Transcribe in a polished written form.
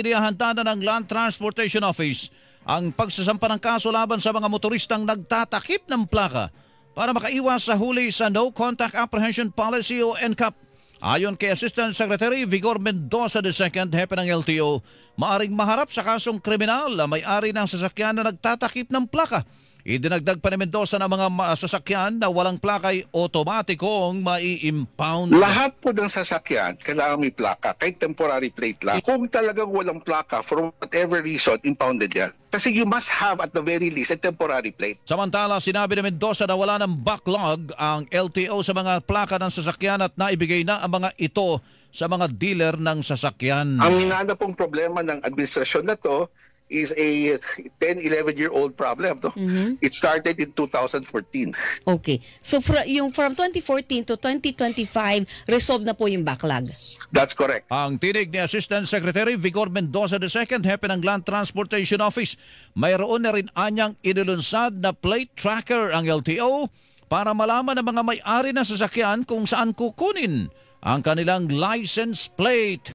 Inihanda na ng Land Transportation Office ang pagsasampa ng kaso laban sa mga motoristang nagtatakip ng plaka para makaiwas sa huli sa No Contact Apprehension Policy o NCAP. Ayon kay Assistant Secretary Vigor Mendoza II, hepe ng LTO, maaring maharap sa kasong kriminal ang may-ari ng sasakyan na nagtatakip ng plaka. Idinagdag pa ni Mendoza na mga sasakyan na walang plaka ay otomatikong mai-impound. Lahat po ng sasakyan kailangan may plaka, kahit temporary plate lang. Kung talagang walang plaka, for whatever reason, impounded yan. Kasi you must have at the very least a temporary plate. Samantala, sinabi ni Mendoza na wala ng backlog ang LTO sa mga plaka ng sasakyan at naibigay na ang mga ito sa mga dealer ng sasakyan. Ang hinanap pong problema ng administrasyon na to is a 10-11-year-old problem. No? It started in 2014. Okay. So yung from 2014 to 2025, resolved na po yung backlog? That's correct. Ang tinig ni Assistant Secretary Vigor Mendoza II, hepe ng Land Transportation Office, mayroon na rin anyang inilunsad na plate tracker ang LTO para malaman ng mga may-ari ng sasakyan kung saan kukunin ang kanilang license plate.